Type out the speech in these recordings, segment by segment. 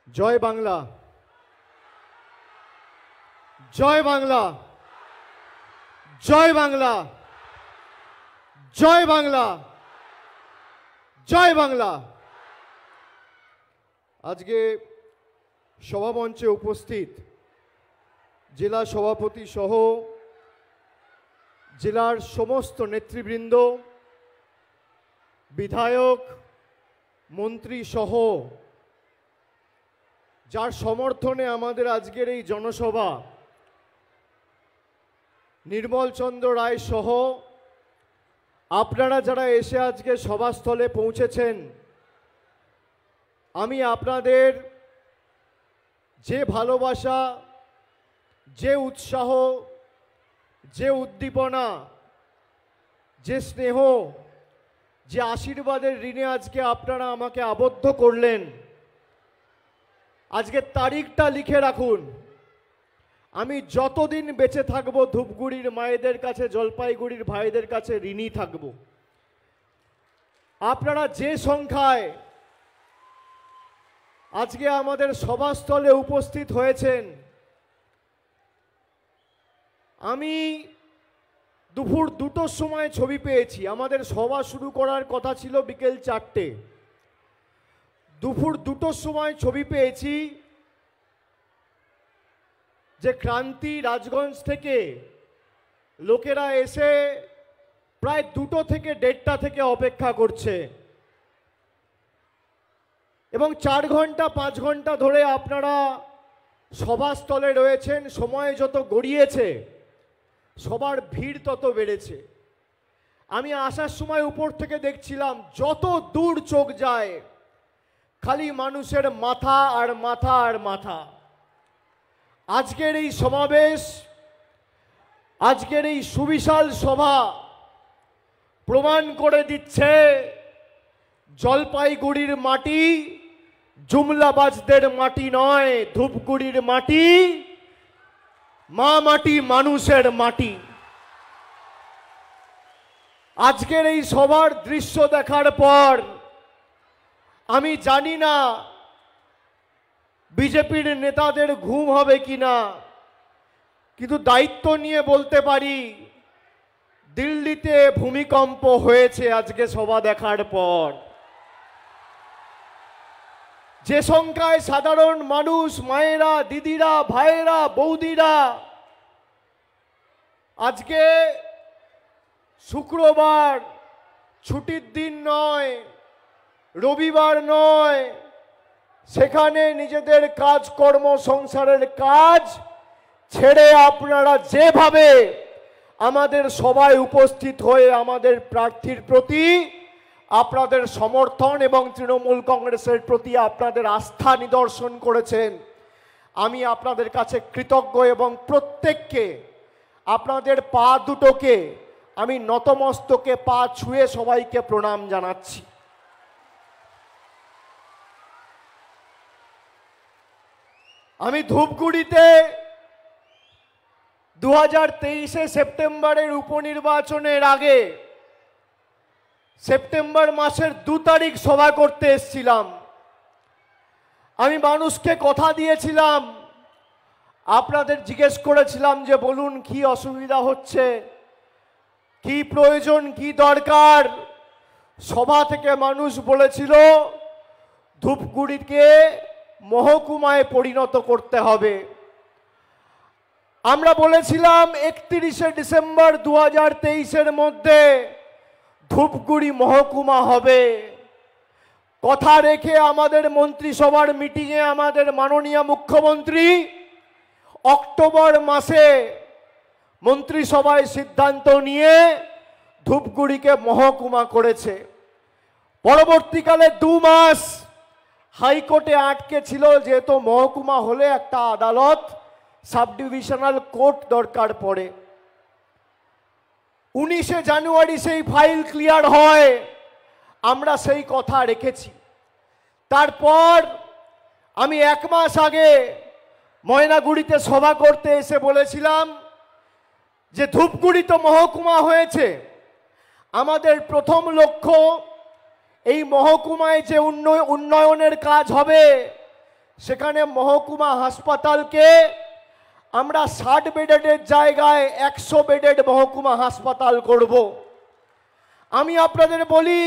জয় বাংলা, জয় বাংলা, জয় বাংলা, জয় বাংলা, জয় বাংলা। আজকে সভামঞ্চে উপস্থিত জেলা সভাপতি সহ জেলার সমস্ত নেতৃবৃন্দ, বিধায়ক, মন্ত্রী সহ যার সমর্থনে আমাদের আজকের এই জনসভা, নির্মল চন্দ্র রায় সহ আপনারা যারা এসে আজকে সভাস্থলে পৌঁছেছেন, আমি আপনাদের যে ভালোবাসা, যে উৎসাহ, যে উদ্দীপনা, যে স্নেহ, যে আশীর্বাদের ঋণে আজকে আপনারা আমাকে আবদ্ধ করলেন, আজকের তারিখটা লিখে রাখুন। আমি যতদিন বেঁচে থাকব ধূপগুড়ির মায়েদের কাছে, জলপাইগুড়ির ভাইদের কাছে ঋণী থাকব। আপনারা যে সংখ্যায় আজকে আমাদের সভাস্থলে উপস্থিত হয়েছেন, আমি দুপুর 2টোর সময় ছবি পেয়েছি। আমাদের সভা শুরু করার কথা ছিল বিকেল 4টে। দুপুর 2টোর সময় ছবি পেয়েছি যে ক্রান্তি রাজগঞ্জ থেকে লোকেরা এসে প্রায় 2টো থেকে 1:30টা থেকে অপেক্ষা করছে এবং 4 ঘন্টা 5 ঘন্টা ধরে আপনারা সভাস্থলে রয়েছেন। সময় যত গড়িয়েছে সবার ভিড় তত বেড়েছে। আমি আসার সময় উপর থেকে দেখছিলাম যত দূর চোখ যায় খালি মানুষের মাথা আর মাথা আর মাথা। আজকের এই সমাবেশ, আজকের এই সুবিশাল সভা প্রমাণ করে দিচ্ছে জলপাইগুড়ির মাটি জুমলাবাজদের মাটি নয়, ধূপগুড়ির মাটি মা মাটি, মানুষের মাটি। আজকের এই সভার দৃশ্য দেখার পর আমি জানি না বিজেপির নেতাদের ঘুম হবে কিনা, কিন্তু দায়িত্ব নিয়ে বলতে পারি দিল্লিতে ভূমিকম্প হয়েছে আজকে সভা দেখার পর। যে সংখ্যায় সাধারণ মানুষ, মায়েরা, দিদিরা, ভাইয়েরা, বৌদিরা আজকে শুক্রবার ছুটির দিন নয়, রবিবার নয়, সেখানে নিজেদের কাজকর্ম, সংসারের কাজ ছেড়ে আপনারা যেভাবে আমাদের সভায় উপস্থিত হয়ে আমাদের প্রার্থীর প্রতি আপনাদের সমর্থন এবং তৃণমূল কংগ্রেসের প্রতি আপনাদের আস্থা নিদর্শন করেছেন, আমি আপনাদের কাছে কৃতজ্ঞ এবং প্রত্যেককে আপনাদের পা দুটোকে আমি নতমস্তকে পা ছুঁয়ে সবাইকে প্রণাম জানাচ্ছি। আমি ধূপগুড়িতে 2023 সেপ্টেম্বরের উপনির্বাচনের আগে সেপ্টেম্বর মাসের 2 তারিখ সভা করতে এসেছিলাম। আমি মানুষকে কথা দিয়েছিলাম, আপনাদের জিজ্ঞেস করেছিলাম যে বলুন কি অসুবিধা হচ্ছে, কি প্রয়োজন, কি দরকার। সভা থেকে মানুষ বলেছিল ধূপগুড়িকে মহকুমায় পরিণত করতে হবে। আমরা বলেছিলাম 31শে ডিসেম্বর 2023-এর মধ্যে ধূপগুড়ি মহকুমা হবে। কথা রেখে আমাদের মন্ত্রিসভার মিটিংয়ে আমাদের মাননীয় মুখ্যমন্ত্রী অক্টোবর মাসে মন্ত্রিসভায় সিদ্ধান্ত নিয়ে ধূপগুড়িকে মহকুমা করেছে। পরবর্তীকালে 2 মাস হাইকোর্টে আটকে ছিল, যেহেতু মহকুমা হলে একটা আদালত, সাব ডিভিশনাল কোর্ট দরকার পড়ে। 19শে জানুয়ারি সেই ফাইল ক্লিয়ার হয়, আমরা সেই কথা রেখেছি। তারপর আমি 1 মাস আগে ময়নাগুড়িতে সভা করতে এসে বলেছিলাম যে ধূপগুড়ি তো মহকুমা হয়েছে, আমাদের প্রথম লক্ষ্য এই মহকুমায় যে উন্নয়নের কাজ হবে সেখানে মহকুমা হাসপাতালকে আমরা 60 বেডের জায়গায় 100 বেডের মহকুমা হাসপাতাল করব। আমি আপনাদের বলি,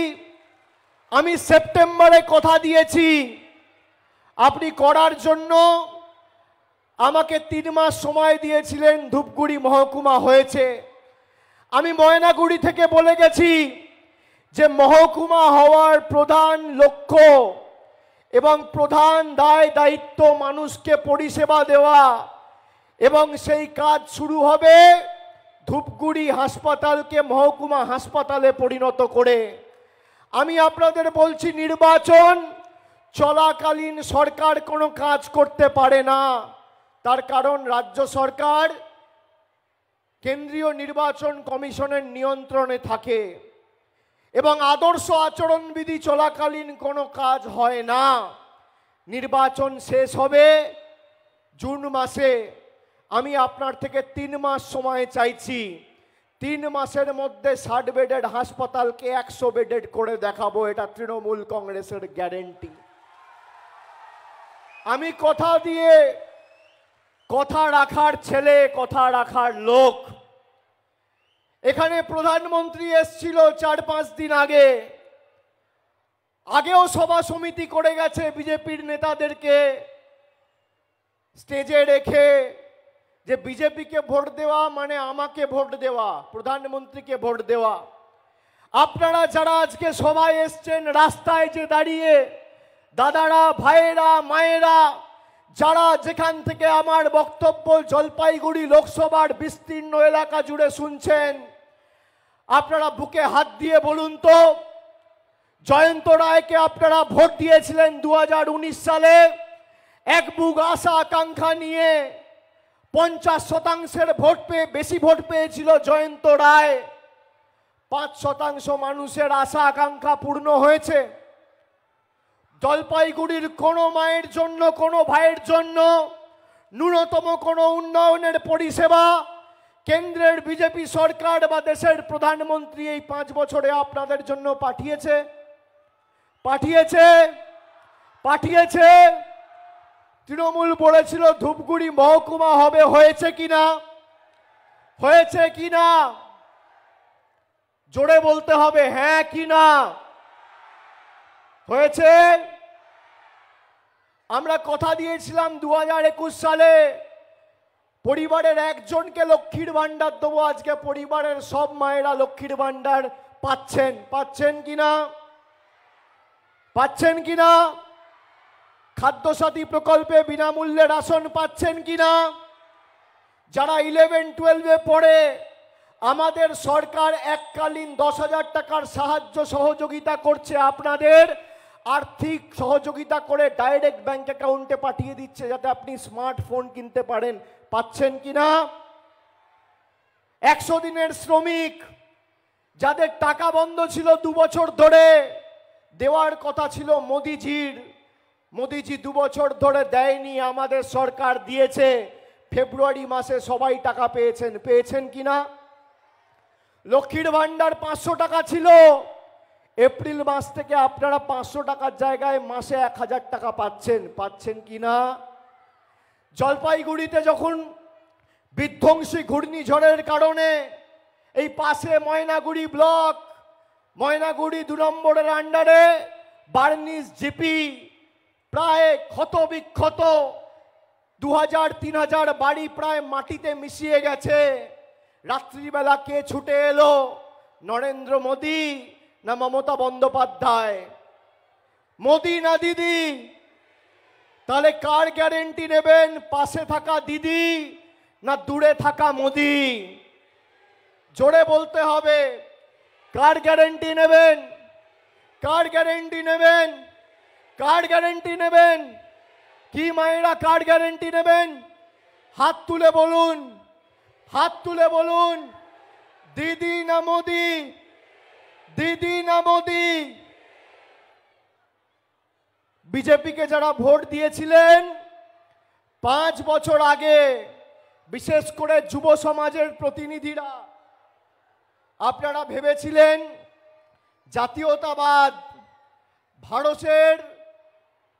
আমি সেপ্টেম্বরে কথা দিয়েছি, আপনি করার জন্য আমাকে 3 মাস সময় দিয়েছিলেন। ধূপগুড়ি মহকুমা হয়েছে। আমি ময়নাগুড়ি থেকে বলে গেছি যে মহকুমা হওয়ার প্রধান লক্ষ্য এবং প্রধান দায় দায়িত্ব মানুষকে পরিষেবা দেওয়া, এবং সেই কাজ শুরু হবে ধূপগুড়ি হাসপাতালকে মহকুমা হাসপাতালে পরিণত করে। আমি আপনাদের বলছি, নির্বাচন চলাকালীন সরকার কোনো কাজ করতে পারে না। তার কারণ রাজ্য সরকার কেন্দ্রীয় নির্বাচন কমিশনের নিয়ন্ত্রণে থাকে এবং আদর্শ আচরণবিধি চলাকালীন কোনো কাজ হয় না। নির্বাচন শেষ হবে জুন মাসে। আমি আপনার থেকে 3 মাস সময় চাইছি। 3 মাসের মধ্যে 60 বেডের হাসপাতালকে 100 বেডের করে দেখাবো। এটা তৃণমূল কংগ্রেসের গ্যারেন্টি। আমি কথা দিয়ে কথা রাখার ছেলে, কথা রাখার লোক। এখানে প্রধানমন্ত্রী এসেছিল 4-5 দিন আগে। আগেও সভা সমিতি করে গেছে বিজেপির নেতাদেরকে স্টেজে রেখে, যে বিজেপিকে ভোট দেওয়া মানে আমাকে ভোট দেওয়া, প্রধানমন্ত্রীকে ভোট দেওয়া। আপনারা যারা আজকে সভায় এসছেন, রাস্তায় যে দাঁড়িয়ে দাদারা, ভাইয়েরা, মায়েরা, যারা যেখান থেকে আমার বক্তব্য জলপাইগুড়ি লোকসভার বিস্তীর্ণ এলাকা জুড়ে শুনছেন, আপনারা বুকে হাত দিয়ে বলুন তো, জয়ন্ত রায়কে আপনারা ভোট দিয়েছিলেন 2019 সালে। এক বুক আশা আকাঙ্ক্ষা নিয়ে 50% ভোট পেয়ে, বেশি ভোট পেয়েছিল জয়ন্ত রায়। 5% মানুষের আশা আকাঙ্ক্ষা পূর্ণ হয়েছে। জলপাইগুড়ির কোনো মায়ের জন্য, কোনো ভাইয়ের জন্য ন্যূনতম কোনো উন্নয়নের পরিষেবা কেন্দ্রের বিজেপি সরকার বা দেশের প্রধানমন্ত্রী এই 5 বছরে আপনাদের জন্য পাঠিয়েছে? পাঠিয়েছে? পাঠিয়েছে? তৃণমূল বলেছিল ধূপগুড়ি মহকুমা হবে, হয়েছে কিনা? হয়েছে কিনা? জোরে বলতে হবে, হ্যাঁ কিনা হয়েছে? আমরা কথা দিয়েছিলাম 2021 সালে পরিবারের একজনকে লক্ষ্মীর ভান্ডার দেবো। আজকে পরিবারের সব মায়েরা লক্ষ্মীর ভান্ডার পাচ্ছেন। পাচ্ছেন কিনা? পাচ্ছেন কিনা? খাদ্যসাথী প্রকল্পে বিনামূল্যে রাশন পাচ্ছেন কিনা? যারা 11-12 পড়ে, আমাদের সরকার এককালীন 10,000 টাকার সাহায্য সহযোগিতা করছে, আপনাদের আর্থিক সহযোগিতা করে ডাইরেক্ট ব্যাংক অ্যাকাউন্টে পাঠিয়ে দিচ্ছে যাতে আপনি স্মার্টফোন কিনতে পারেন। পাচ্ছেন কিনা? 100 দিনের শ্রমিক যাদের টাকা বন্ধ ছিল 2 বছর ধরে, দেওয়ার কথা ছিল মোদিজির, মোদিজি 2 বছর ধরে দেয়নি, আমাদের সরকার দিয়েছে। ফেব্রুয়ারি মাসে সবাই টাকা পেয়েছেন। পেয়েছেন কিনা? লক্ষ্মীর ভান্ডার 500 টাকা ছিল, এপ্রিল মাস থেকে আপনারা 500 টাকার জায়গায় মাসে 1000 টাকা পাচ্ছেন। পাচ্ছেন কিনা? জলপাইগুড়িতে যখন বিধ্বংসী ঘূর্ণিঝড়ের কারণে এই পাশে ময়নাগুড়ি ব্লক, ময়নাগুড়ি 2 নম্বরের আন্ডারে বার্নিস জিপি প্রায় ক্ষত বিক্ষত, 2000-3000 বাড়ি প্রায় মাটিতে মিশিয়ে গেছে। রাত্রিবেলা কে ছুটে এলো? নরেন্দ্র মোদী না মমতা বন্দ্যোপাধ্যায়? মোদী না দিদি? তাহলে কার গ্যারেন্টি নেবেন? পাশে থাকা দিদি না দূরে থাকা মোদী? জোরে বলতে হবে, কার গ্যারেন্টি নেবেন? কার গ্যারেন্টি নেবেন? কার গ্যারেন্টি নেবেন? কি মায়েরা কার গ্যারেন্টি নেবেন? হাত তুলে বলুন, হাত তুলে বলুন, দিদি না মোদী? দিদি না মোদী? বিজেপিকে যারা ভোট দিয়েছিলেন 5 বছর আগে, বিশেষ করে যুব সমাজের প্রতিনিধিরা, আপনারা ভেবেছিলেন জাতীয়তাবাদ, ভারতের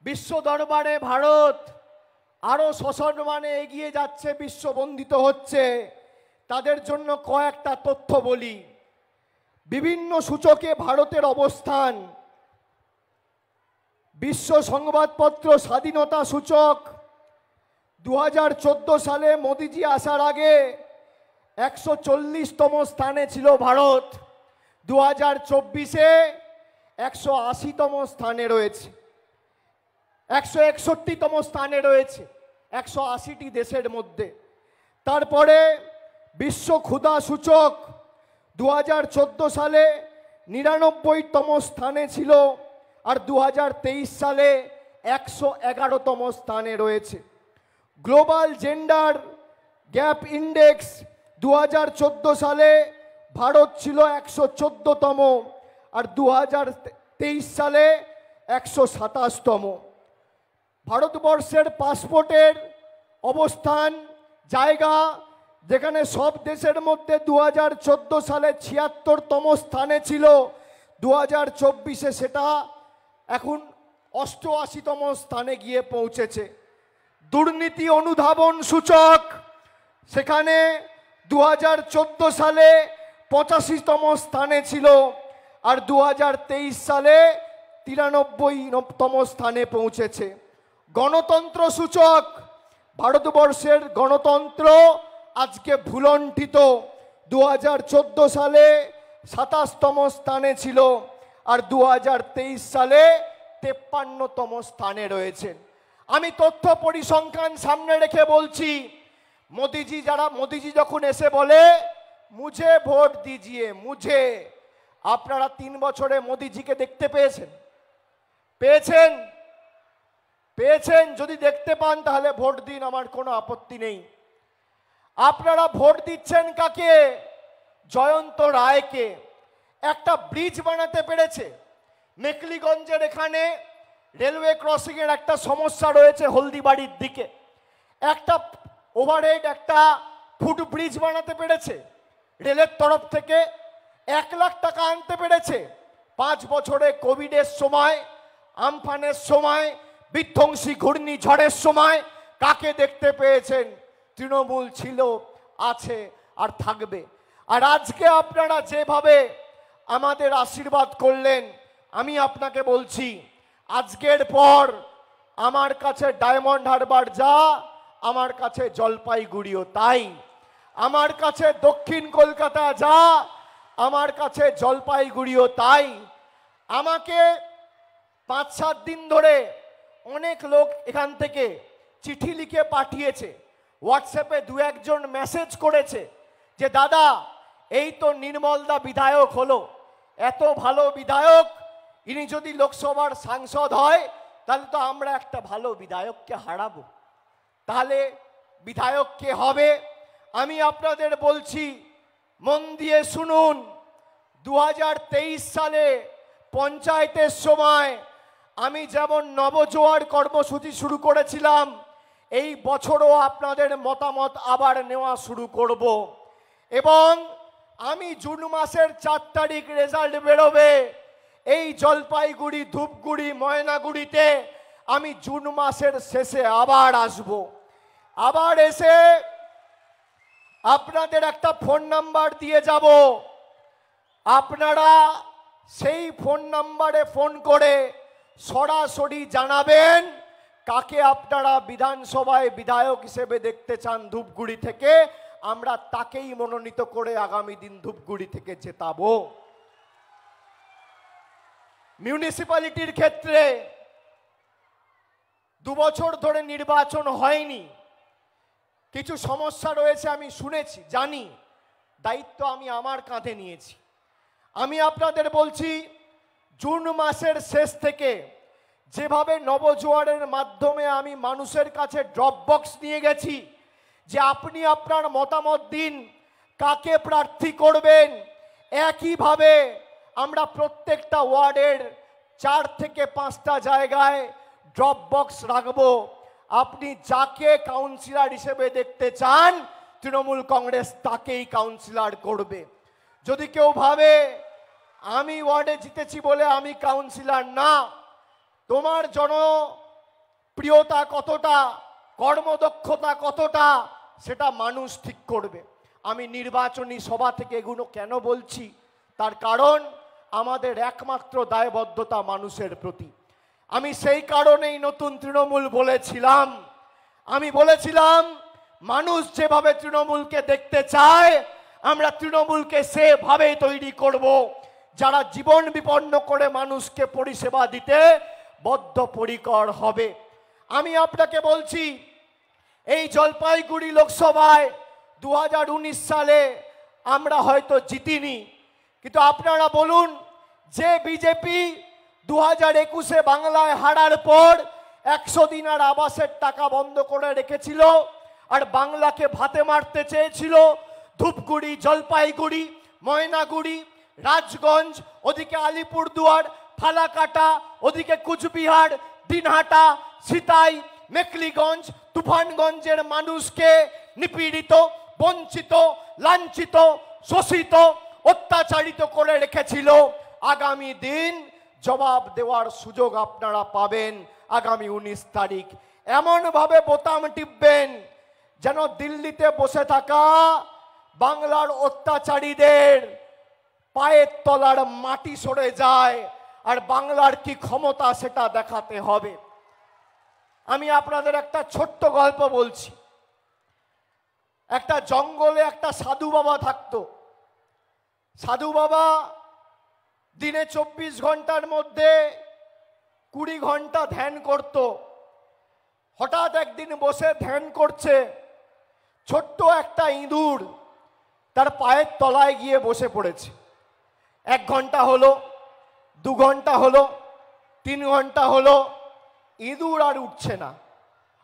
বিশ্ব দরবারে ভারত আরো সসম্মানে এগিয়ে যাচ্ছে, বিশ্ববন্দিত হচ্ছে, তাদের জন্য কয়েকটা তথ্য বলি। বিভিন্ন সূচকে ভারতের অবস্থান। বিশ্ব সংবাদপত্র স্বাধীনতা সূচক 2014 সালে মোদিজি আসার আগে 140তম স্থানে ছিল ভারত। 2024-এ 180তম স্থানে রয়েছে, 161তম স্থানে রয়েছে 180টি দেশের মধ্যে। তারপরে বিশ্ব ক্ষুধা সূচক 2014 সালে 99তম স্থানে ছিল, আর 2023 সালে 111তম স্থানে রয়েছে। গ্লোবাল জেন্ডার গ্যাপ ইন্ডেক্স 2014 সালে ভারত ছিল 114তম, আর 2023 সালে 127তম। ভারতবর্ষের পাসপোর্টের অবস্থান, জায়গা, যেখানে সব দেশের মধ্যে 2014 সালে 76তম স্থানে ছিল, 2024-এ সেটা এখন 88তম স্থানে গিয়ে পৌঁছেছে। দুর্নীতি অনুধাবন সূচক, সেখানে 2014 সালে 85তম স্থানে ছিল, আর 2023 সালে 93তম স্থানে পৌঁছেছে। গণতন্ত্র সূচক, ভারতবর্ষের গণতন্ত্র আজকে ভুলণ্ঠিত। 2014 সালে 27তম স্থানে ছিল, আর 2023 সালে 53তম স্থানে রয়েছেন। আমি তথ্য পরিসংখ্যান সামনে রেখে বলছি, মোদিজি যখন এসে বলে মুঝে ভোট দিজিয়ে, মুঝে, আপনারা 3 বছরে মোদিজিকে দেখতে পেয়েছেন? পেয়েছেন? যদি দেখতে পান তাহলে ভোট দিন, আমার কোনো আপত্তি নেই। আপনারা ভোট দিচ্ছেন কাকে? জয়ন্ত রায়কে। একটা ব্রিজ বানাতে পেরেছে মেকলিগঞ্জের এখানে, রেলওয়ে ক্রসিং এর একটা সমস্যা রয়েছে হলদিবাড়ির দিকে, একটা ওভারহেড, একটা ফুট ব্রিজ বানাতে পেরেছে রেলের তরফ থেকে। 1 লাখ টাকা আনতে পেরেছে। 5 বছরে কোভিডের সময়, আমফানের সময়, বিধ্বংসী ঘূর্ণিঝড়ের সময় কাকে দেখতে পেয়েছেন? তৃণমূল ছিল, আছে, আর থাকবে। আর আজকে আপনারা যেভাবে আমাদের আশীর্বাদ করলেন, আমি আপনাকে বলছি, আজকের পর আমার কাছে ডায়মন্ড হারবার যা, আমার কাছে জলপাইগুড়িও তাই। আমার কাছে দক্ষিণ কলকাতা যা, আমার কাছে জলপাইগুড়িও তাই। আমাকে 5-7 দিন ধরে অনেক লোক এখান থেকে চিঠি লিখে পাঠিয়েছে, হোয়াটসঅ্যাপে 2-1 জন মেসেজ করেছে যে দাদা, এই তো নির্মলদা বিধায়ক হলো, এত ভালো বিধায়ক, ইনি যদি লোকসভার সাংসদ হয় তাহলে তো আমরা একটা ভালো বিধায়ককে হারাবো। তাহলে বিধায়ক কে হবে? আমি আপনাদের বলছি, মন দিয়ে শুনুন। 2023 সালে পঞ্চায়েতের সময় আমি যেমন নবজোয়ার কর্মসূচি শুরু করেছিলাম, এই বছরও আপনাদের মতামত আবার নেওয়া শুরু করব। এবং আমি জুন মাসের 4 তারিখ রেজাল্ট বেরোবে। এই জলপাইগুড়ি, ধূপগুড়ি, ময়নাগুড়িতে আমি জুন মাসের শেষে আবার আসব। আবার এসে আপনাদের একটা ফোন নাম্বার দিয়ে যাব। আপনারা সেই ফোন নাম্বারে ফোন করে সরাসরি জানাবেন কাকে আপনারা বিধানসভায় বিধায়ক হিসেবে দেখতে চান ধূপগুড়ি থেকে। আমরা তাকেই মনোনীত করে আগামী দিন ধূপগুড়ি থেকে জেতাবো। মিউনিসিপ্যালিটির ক্ষেত্রে 2 বছর ধরে নির্বাচন হয়নি, কিছু সমস্যা রয়েছে, আমি শুনেছি, জানি, দায়িত্ব আমি আমার কাঁধে নিয়েছি। আমি আপনাদের বলছি, জুন মাসের শেষ থেকে যেভাবে নবজোয়ারের মাধ্যমে আমি মানুষের কাছে ড্রপ বক্স নিয়ে গেছি যে আপনি আপনার মতামত দিন কাকে প্রার্থী করবেন, একইভাবে আমরা প্রত্যেকটা ওয়ার্ডের 4 থেকে 5টা জায়গায় ড্রপ বক্স রাখবো। আপনি যাকে কাউন্সিলর হিসেবে দেখতে চান, তৃণমূল কংগ্রেস তাকেই কাউন্সিলর করবে। যদি কেউ ভাবে আমি ওয়ার্ডে জিতেছি বলে আমি কাউন্সিলর না, তোমার প্রিয়তা কতটা, কর্মদক্ষতা কতটা, সেটা মানুষ ঠিক করবে। আমি নির্বাচনী সভা থেকে এগুলো কেন বলছি, তার কারণ আমাদের একমাত্র দায়বদ্ধতা মানুষের প্রতি। আমি সেই কারণেই নতুন তৃণমূল বলেছিলাম। আমি বলেছিলাম মানুষ যেভাবে তৃণমূলকে দেখতে চায়, আমরা তৃণমূলকে সেভাবে তৈরি করব যারা জীবন বিপন্ন করে মানুষকে পরিষেবা দিতে বদ্ধপরিকর হবে। আমি আপনাকে বলছি, এই জলপাইগুড়ি লোকসভায় 2019 সালে আমরা হয়তো জিতিনি, কিন্তু আপনারা বলুন, যে বিজেপি 2021-এ বাংলায় হারার পর 100 দিনের আবাসের টাকা বন্ধ করে রেখেছিল আর বাংলাকে ভাতে মারতে চেয়েছিল, ধূপগুড়ি, জলপাইগুড়ি, ময়নাগুড়ি, রাজগঞ্জ, ওদিকে আলিপুরদুয়ার, ফালাকাটা, ওদিকে কুচবিহার, দিনহাটা, সিতাই, মেখলিগঞ্জ, তুফানগঞ্জের মানুষকে নিপীড়িত, বঞ্চিত, লাঞ্ছিত, শোষিত, অত্যাচারিত করে রেখেছিল। আগামী দিন জবাব দেওয়ার সুযোগ আপনারা পাবেন। আগামী 19 তারিখ এমনভাবে বোতাম টিপবেন যেন দিল্লিতে বসে থাকা বাংলার অত্যাচারীদের পায়ের তলার মাটি সরে যায়, আর বাংলার কি ক্ষমতা সেটা দেখাতে হবে। আমি আপনাদের একটা ছোট্ট গল্প বলছি। একটা জঙ্গলে একটা সাধু বাবা থাকতো। সাধু বাবা দিনে 24 ঘন্টার মধ্যে 20 ঘন্টা ধ্যান করত। হঠাৎ একদিন বসে ধ্যান করছে, ছোট্ট একটা ইঁদুর তার পায়ের তলায় গিয়ে বসে পড়েছে। 1 ঘন্টা হলো, 2 ঘন্টা হলো, 3 ঘন্টা হলো, ইঁদুর আর উঠছে না।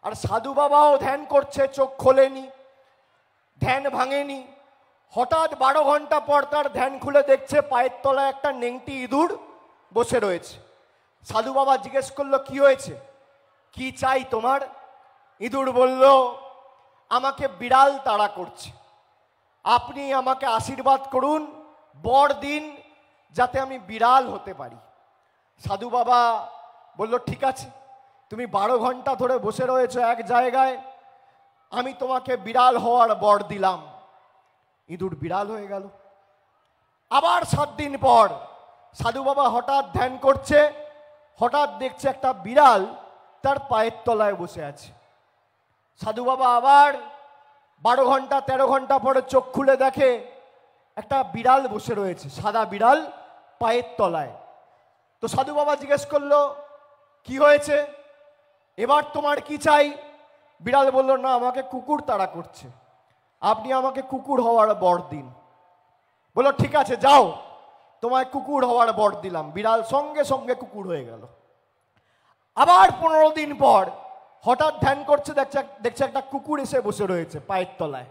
আর সাধু বাবাও ধ্যান করছে, চোখ খোলেনি, ধ্যান ভাঙেনি। হঠাৎ 12 ঘন্টা পর তার ধ্যান খুলে দেখছে পায়ের তলায় একটা নেংটি ইঁদুর বসে রয়েছে। সাধু বাবা জিজ্ঞেস করলো, কি হয়েছে, কি চাই তোমার? ইঁদুর বলল, আমাকে বিড়াল তাড়া করছে, আপনি আমাকে আশীর্বাদ করুন, বর দিন যাতে আমি বিড়াল হতে পারি। সাধু বাবা বলল, ঠিক আছে, তুমি 12 ঘন্টা ধরে বসে রয়েছো এক জায়গায়, আমি তোমাকে বিড়াল হওয়ার বর দিলাম। ইঁদুর বিড়াল হয়ে গেল। আবার 7 দিন পর সাধু বাবা হঠাৎ ধ্যান করছে, হঠাৎ দেখছে একটা বিড়াল তার পায়ের তলায় বসে আছে। সাধু বাবা আবার 12 ঘন্টা 13 ঘন্টা পরে চোখ খুলে দেখে একটা বিড়াল বসে রয়েছে, সাদা বিড়াল পায়ের তলায়। তো সাধু বাবা জিজ্ঞেস করলো, কি হয়েছে, এবার তোমার কি চাই? বিড়াল বলল, না, আমাকে কুকুর তাড়া করছে, আপনি আমাকে কুকুর হওয়ার বর দিন। বললো, ঠিক আছে, যাও, তোমায় কুকুর হওয়ার বর দিলাম। বিড়াল সঙ্গে সঙ্গে কুকুর হয়ে গেল। আবার 15 দিন পর হঠাৎ ধ্যান করছে, দেখছে একটা কুকুর এসে বসে রয়েছে পায়ের তলায়।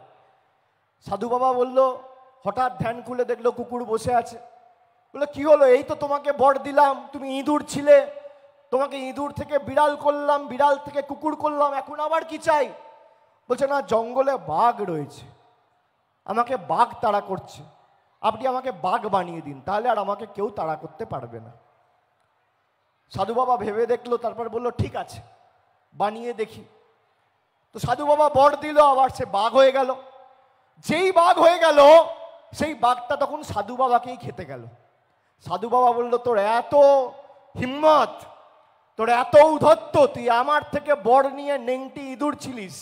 সাধু বাবা বলল, হঠাৎ ধ্যান খুলে দেখলো কুকুর বসে আছে। বললো, কি হলো? এই তো তোমাকে বর দিলাম, তুমি ইঁদুর ছিলে, তোমাকে ইঁদুর থেকে বিড়াল করলাম, বিড়াল থেকে কুকুর করলাম, এখন আবার কি চাই? বলছে, না, জঙ্গলে বাঘ রয়েছে, আমাকে বাঘ তাড়া করছে, আপনি আমাকে বাঘ বানিয়ে দিন, তাহলে আর আমাকে কেউ তাড়া করতে পারবে না। সাধু বাবা ভেবে দেখলো, তারপর বলল, ঠিক আছে, বানিয়ে দেখি। তো সাধু বাবা বর দিল, আবার সে বাঘ হয়ে গেল। যেই বাঘ হয়ে গেল, সেই বাঘটা তখন সাধু বাবাকেই খেতে গেল। সাধু বাবা বলল, তোর এত হিম্মত, তোর এত উদ্ধত্ত, তুই আমার থেকে বর নিয়ে নেংটি ইঁদুর ছিলিস,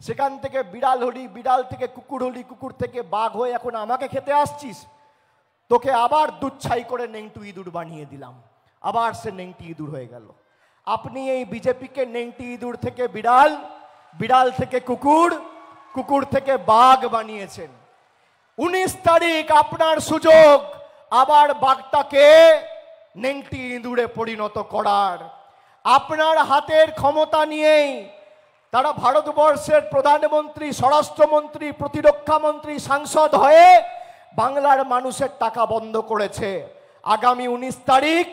সেখান থেকে বিড়াল হলি, বিড়াল থেকে কুকুর হলি, কুকুর থেকে বাঘ হয়ে এখন আমাকে খেতে আসছিস। তোকে আবার দুধ ছাই করে নেংটু ইঁদুর বানিয়ে দিলাম। আবার সে নেংটি ইঁদুর হয়ে গেল। আপনি এই বিজেপিকে নেংটি ইঁদুর থেকে বিড়াল, বিড়াল থেকে কুকুর, কুকুর থেকে বাঘ বানিয়েছেন। 19 তারিখ আপনার সুযোগ আবার বাঘটাকে নেংটি ইঁদুরে পরিণত করার। আপনার হাতের ক্ষমতা নিয়েই তারা ভারতবর্ষের প্রধানমন্ত্রী, স্বরাষ্ট্রমন্ত্রী, প্রতিরক্ষা মন্ত্রী, সাংসদ হয়ে বাংলার মানুষের টাকা বন্ধ করেছে। আগামী 19 তারিখ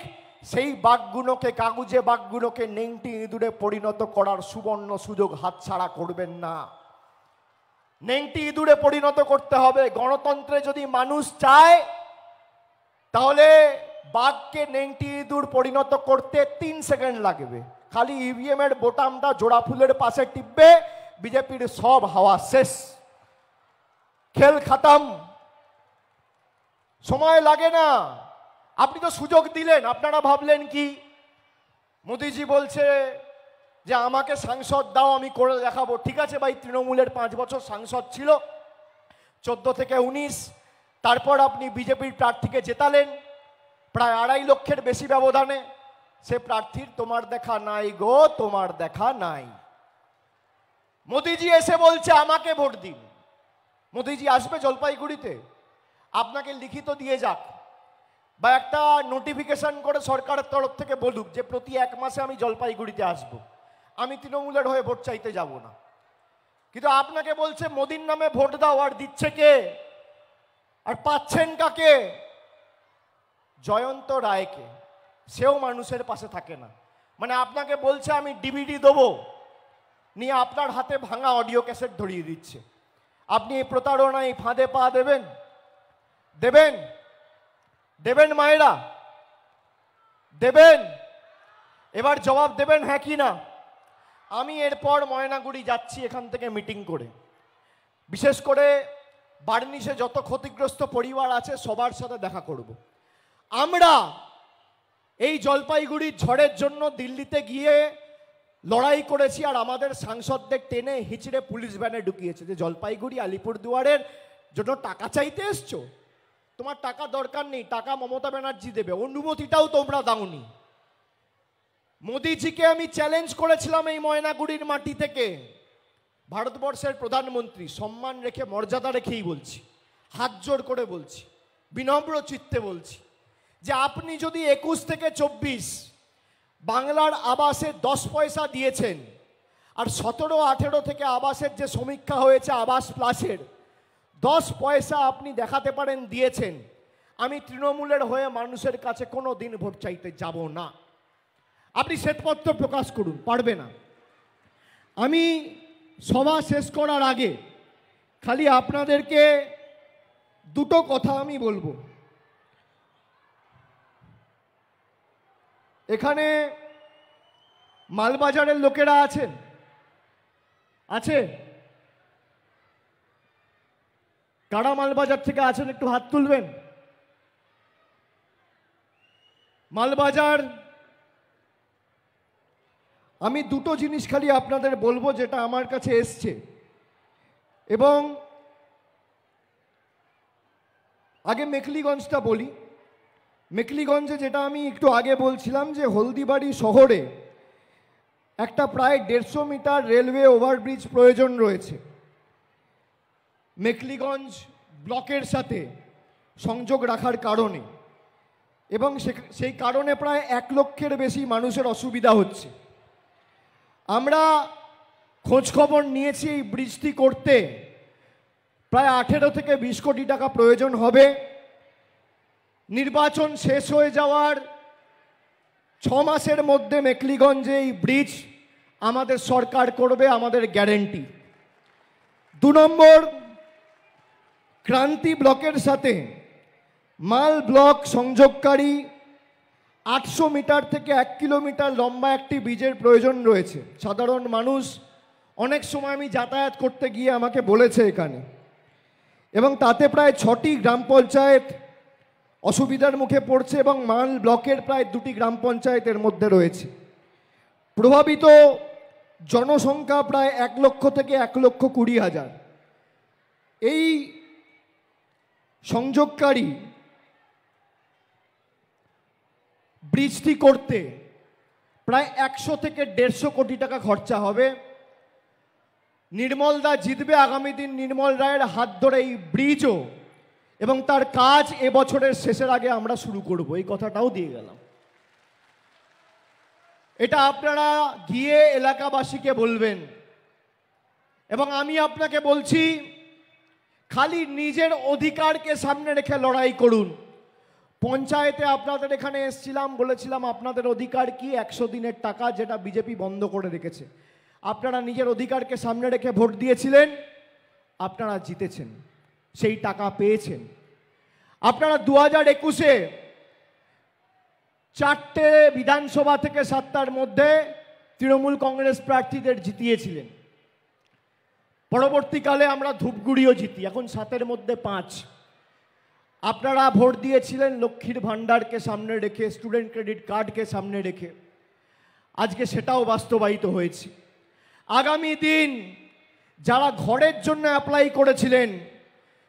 সেই বাঘগুলোকে, কাগুজে বাঘগুলোকে নেংটি ইঁদুরে পরিণত করার সুবর্ণ সুযোগ হাতছাড়া করবেন না। নেংটি ইঁদুরে পরিণত করতে হবে। গণতন্ত্রে যদি মানুষ চায়, তাহলে বাঘকে নেংটি ইঁদুর পরিণত করতে 3 সেকেন্ড লাগবে, খালি ইভিএম এর বোতামটা জোড়া ফুলের পাশে টিপবে, বিজেপির সব হাওয়া শেষ, খেল খতম। সময় লাগে না, আপনি তো সুযোগ দিলেন। আপনারা ভাবলেন কি মোদিজি বলছে যে আমাকে সাংসদ দাও, আমি করে দেখাবো। ঠিক আছে ভাই, তৃণমূলের 5 বছর সাংসদ ছিল, 14 থেকে 19, তারপর আপনি বিজেপির প্রার্থীকে জেতালেন প্রায় 2.5 লক্ষের বেশি ব্যবধানে। সে প্রার্থীর তোমার দেখা নাই গো, তোমার দেখা নাই। মোদিজি এসে বলছে আমাকে ভোট দিন। মোদিজি আসবে জলপাইগুড়িতে, আপনাকে লিখিত দিয়ে যাক বা একটা নোটিফিকেশন করে সরকারের তরফ থেকে বলুক যে প্রতি 1 মাসে আমি জলপাইগুড়িতে আসব, আমি তৃণমূলের হয়ে ভোট চাইতে যাব না। কিন্তু আপনাকে বলছে মোদির নামে ভোট দাও, আর দিচ্ছে কে, আর পাচ্ছেন কাকে? জয়ন্ত রায়কে। সেও মানুষের পাশে থাকে না। মানে আপনাকে বলছে আমি ডিভিডি দেবো, নিয়ে আপনার হাতে ভাঙা অডিও ক্যাসেট ধরিয়ে দিচ্ছে। আপনি এই প্রতারণায় ফাঁদে পা দেবেন? দেবেন? দেবেন মায়েরা? দেবেন? এবার জবাব দেবেন হ্যাঁ কি না? আমি এরপর ময়নাগুড়ি যাচ্ছি এখান থেকে মিটিং করে, বিশেষ করে বার্নিশে যত ক্ষতিগ্রস্ত পরিবার আছে সবার সাথে দেখা করব। আমরা এই জলপাইগুড়ির ঝড়ের জন্য দিল্লিতে গিয়ে লড়াই করেছি, আর আমাদের সাংসদদের টেনে হিচড়ে পুলিশ ভ্যানে ঢুকিয়েছে যে জলপাইগুড়ি আলিপুরদুয়ারের জন্য টাকা চাইতে এসছো, তোমার টাকা দরকার নেই, টাকা মমতা ব্যানার্জি দেবে, অনুমতিটাও তোমরা দাওনি। মোদিজিকে আমি চ্যালেঞ্জ করেছিলাম এই ময়নাগুড়ির মাটি থেকে, ভারতবর্ষের প্রধানমন্ত্রী, সম্মান রেখে মর্যাদা রেখেই বলছি, হাত জোর করে বলছি, বিনম্র চিত্তে বলছি যে আপনি যদি 21 থেকে 24 বাংলার আবাসে 10 পয়সা দিয়েছেন, আর 17-18 থেকে আবাসের যে সমীক্ষা হয়েছে আবাস প্লাসের 10 পয়সা আপনি দেখাতে পারেন দিয়েছেন, আমি তৃণমূলের হয়ে মানুষের কাছে কোনো দিন ভোট চাইতে যাব না। আপনি শ্বেতপত্র প্রকাশ করুন, পারবে না। আমি সভা শেষ করার আগে খালি আপনাদেরকে দুটো কথা আমি বলবো। এখানে মালবাজারের লোকেরা আছেন? আছে? কারা মালবাজার থেকে আছেন একটু হাত তুলবেন। মালবাজার, আমি দুটো জিনিস খালি আপনাদের বলবো যেটা আমার কাছে এসছে, এবং আগে মেখলিগঞ্জটা বলি। মেখলিগঞ্জে যেটা আমি একটু আগে বলছিলাম যে হলদিবাড়ি শহরে একটা প্রায় 150 মিটার রেলওয়ে ওভারব্রিজ প্রয়োজন রয়েছে মেখলিগঞ্জ ব্লকের সাথে সংযোগ রাখার কারণে, এবং সেই কারণে প্রায় 1 লক্ষের বেশি মানুষের অসুবিধা হচ্ছে। আমরা খোঁজখবর নিয়েছি এই ব্রিজটি করতে প্রায় 18 থেকে 20 কোটি টাকা প্রয়োজন হবে। নির্বাচন শেষ হয়ে যাওয়ার 6 মাসের মধ্যে মেখলিগঞ্জে এই ব্রিজ আমাদের সরকার করবে, আমাদের গ্যারেন্টি। 2 নম্বর, ক্রান্তি ব্লকের সাথে মাল ব্লক সংযোগকারী 800 মিটার থেকে 1 কিলোমিটার লম্বা একটি ব্রিজের প্রয়োজন রয়েছে। সাধারণ মানুষ অনেক সময় আমি যাতায়াত করতে গিয়ে আমাকে বলেছে এখানে, এবং তাতে প্রায় 6টি গ্রাম পঞ্চায়েত অসুবিধার মুখে পড়ছে, এবং মাল ব্লকের প্রায় 2টি গ্রাম পঞ্চায়েতের মধ্যে রয়েছে। প্রভাবিত জনসংখ্যা প্রায় 1 লক্ষ থেকে 1,20,000। এই সংযোগকারী ব্রিজটি করতে প্রায় 100 থেকে 150 কোটি টাকা খরচা হবে। নির্মল দা জিতবে, আগামী দিন নির্মল রায়ের হাত ধরে এই ব্রিজও এবং তার কাজ এবছরের শেষের আগে আমরা শুরু করব, এই কথাটাও দিয়ে গেলাম। এটা আপনারা গিয়ে এলাকাবাসীকে বলবেন। এবং আমি আপনাকে বলছি, খালি নিজের অধিকারকে সামনে রেখে লড়াই করুন। পঞ্চায়েতে আপনাদের এখানে এসেছিলাম, বলেছিলাম আপনাদের অধিকার কি, 100 দিনের টাকা, যেটা বিজেপি বন্ধ করে রেখেছে। আপনারা নিজের অধিকারকে সামনে রেখে ভোট দিয়েছিলেন, আপনারা জিতেছেন, সেই টাকা পেয়েছেন। আপনারা 2021-এ 4টে বিধানসভা থেকে 7টার মধ্যে তৃণমূল কংগ্রেস প্রার্থীদের জিতিয়েছিলেন। পরবর্তীকালে আমরা ধূপগুড়িও জিতি, এখন 7-এর মধ্যে 5। আপনারা ভোট দিয়েছিলেন লক্ষ্মীর ভাণ্ডারকে সামনে রেখে, স্টুডেন্ট ক্রেডিট কার্ডকে সামনে রেখে। আজকে সেটাও বাস্তবায়িত হয়েছে। আগামী দিন যারা ঘরের জন্য অ্যাপ্লাই করেছিলেন,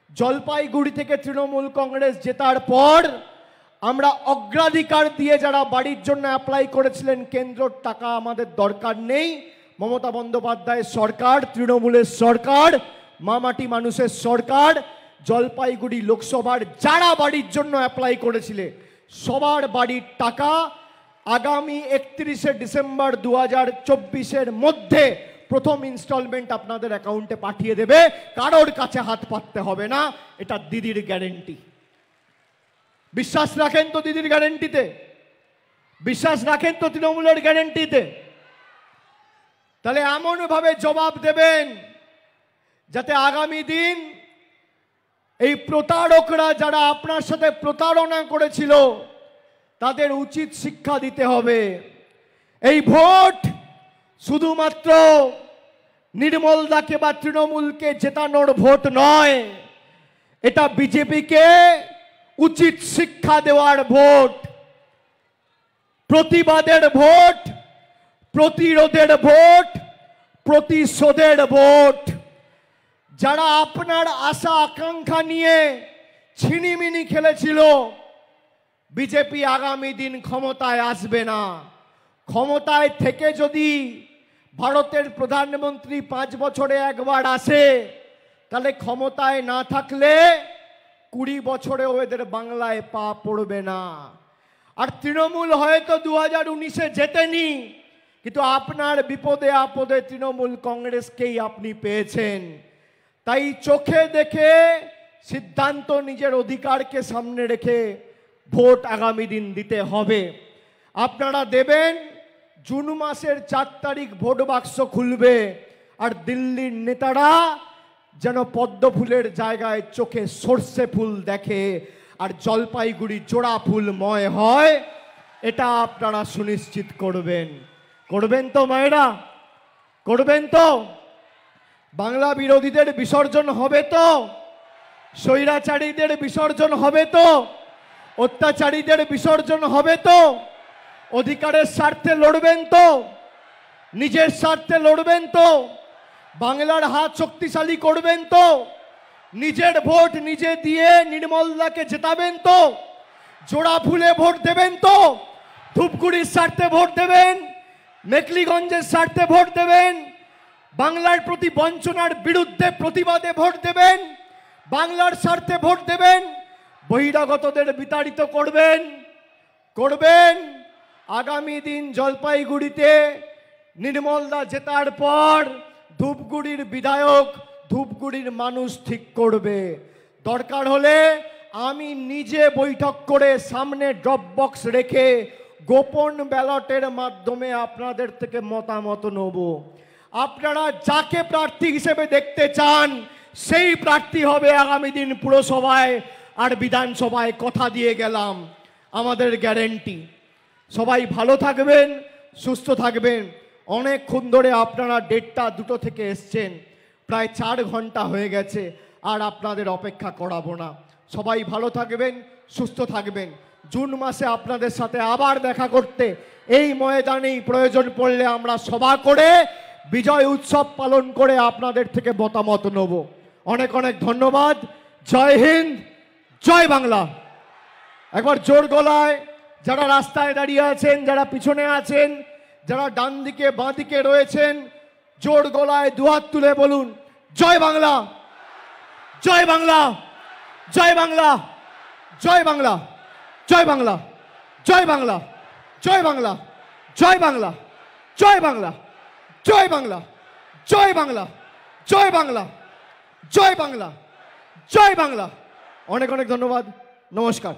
জলপাইগুড়ি থেকে তৃণমূল কংগ্রেস জেতার পর আমরা অগ্রাধিকার দিয়ে যারা বাড়ির জন্য অ্যাপ্লাই করেছিলেন, কেন্দ্রর টাকা আমাদের দরকার নেই, মমতা বন্দ্যোপাধ্যায়ের সরকার, তৃণমূলের সরকার, মামাটি মানুষের সরকার, জলপাইগুড়ি লোকসভার যারা বাড়ির জন্য অ্যাপ্লাই করেছিলেন সবার বাড়ির টাকা আগামী 31শে ডিসেম্বর 2024-এর মধ্যে প্রথম ইনস্টলমেন্ট আপনাদের অ্যাকাউন্টে পাঠিয়ে দেবে। কারোর কাছে হাত পাততে হবে না, এটা দিদির গ্যারেন্টি। বিশ্বাস রাখেন তো দিদির গ্যারেন্টিতে? বিশ্বাস রাখেন তো তৃণমূলের গ্যারেন্টিতে? তাহলে এমনভাবে জবাব দেবেন যাতে আগামী দিন এই প্রতারকরা যারা আপনার সাথে প্রতারণা করেছিল তাদের উচিত শিক্ষা দিতে হবে। এই ভোট শুধুমাত্র নির্মল দাকে বা তৃণমূলকে জেতানোর ভোট নয়, এটা বিজেপিকে উচিত শিক্ষা দেওয়ার ভোট, প্রতিবাদের ভোট, প্রতিরোধের ভোট, প্রতিশোধের ভোট। যারা আপনার আশা আকাঙ্ক্ষা নিয়ে ছিনিমিনি খেলেছিল, বিজেপি আগামী দিন ক্ষমতায় আসবে না। ক্ষমতায় থেকে যদি ভারতের প্রধানমন্ত্রী 5 বছরে একবার আসে, তাহলে ক্ষমতায় না থাকলে 20 বছরেও এদের বাংলায় পা পড়বে না। আর তৃণমূল হয়তো 2019-এ জেতেনি, কিন্তু আপনার বিপদে আপদে তৃণমূল কংগ্রেসকেই আপনি পেয়েছেন। তাই চোখে দেখে সিদ্ধান্ত নিজের অধিকারকে সামনে রেখে ভোট আগামী দিন দিতে হবে। আপনারা দেবেন, জুন মাসের 4 তারিখ ভোট বাক্স খুলবে, আর দিল্লির নেতারা যেন পদ্ম ফুলের জায়গায় চোখে সর্ষে ফুল দেখে আর জলপাইগুড়ি জোড়া ফুলময় হয়, এটা আপনারা সুনিশ্চিত করবেন। করবেন তো মায়েরা? করবেন তো? বাংলা বিরোধীদের বিসর্জন হবে তো? স্বৈরাচারীদের বিসর্জন হবে তো? অত্যাচারীদের বিসর্জন হবে তো? অধিকারের স্বার্থে লড়বেন তো? নিজের স্বার্থে লড়বেন তো? বাংলার হাত শক্তিশালী করবেন তো? নিজের ভোট নিজে দিয়ে নির্মলদাকে জেতাবেন তো? জোড়া ফুলে ভোট দেবেন তো? ধূপগুড়ির স্বার্থে ভোট দেবেন, মেকলিগঞ্জের স্বার্থে ভোট দেবেন, বাংলার প্রতি বঞ্চনার বিরুদ্ধে প্রতিবাদে ভোট দেবেন, বাংলার স্বার্থে ভোট দেবেন, বহিরাগতদের বিতাড়িত করবেন। করবেন। আগামী দিন জলপাইগুড়িতে নির্মলদা জেতার পর ধূপগুড়ির বিধায়ক ধূপগুড়ির মানুষ ঠিক করবে। দরকার হলে আমি নিজে বৈঠক করে সামনে ড্রপ বক্স রেখে গোপন ব্যালটের মাধ্যমে আপনাদের থেকে মতামত নেব। আপনারা যাকে প্রার্থী হিসেবে দেখতে চান সেই প্রার্থী হবে আগামী দিন পুরসভায় আর বিধানসভায়। কথা দিয়ে গেলাম, আমাদের গ্যারেন্টি। সবাই ভালো থাকবেন, সুস্থ থাকবেন। অনেকক্ষণ ধরে আপনারা 1:30-2 থেকে এসছেন, প্রায় 4 ঘন্টা হয়ে গেছে, আর আপনাদের অপেক্ষা করাবো না। সবাই ভালো থাকবেন, সুস্থ থাকবেন। জুন মাসে আপনাদের সাথে আবার দেখা করতে এই ময়দানেই প্রয়োজন পড়লে আমরা সভা করে বিজয় উৎসব পালন করে আপনাদের থেকে মতামত নেব। অনেক অনেক ধন্যবাদ। জয় হিন্দ, জয় বাংলা। একবার জোর গলায় যারা রাস্তায় দাঁড়িয়ে আছেন, যারা পিছনে আছেন, যারা ডান দিকে বাঁ দিকে রয়েছেন, জোর গলায় দুহাত তুলে বলুন, জয় বাংলা, জয় বাংলা, জয় বাংলা, জয় বাংলা, জয় বাংলা, জয় বাংলা, জয় বাংলা, জয় বাংলা, জয় বাংলা, জয় বাংলা, জয় বাংলা, জয় বাংলা, জয় বাংলা, জয় বাংলা। অনেক অনেক ধন্যবাদ। নমস্কার।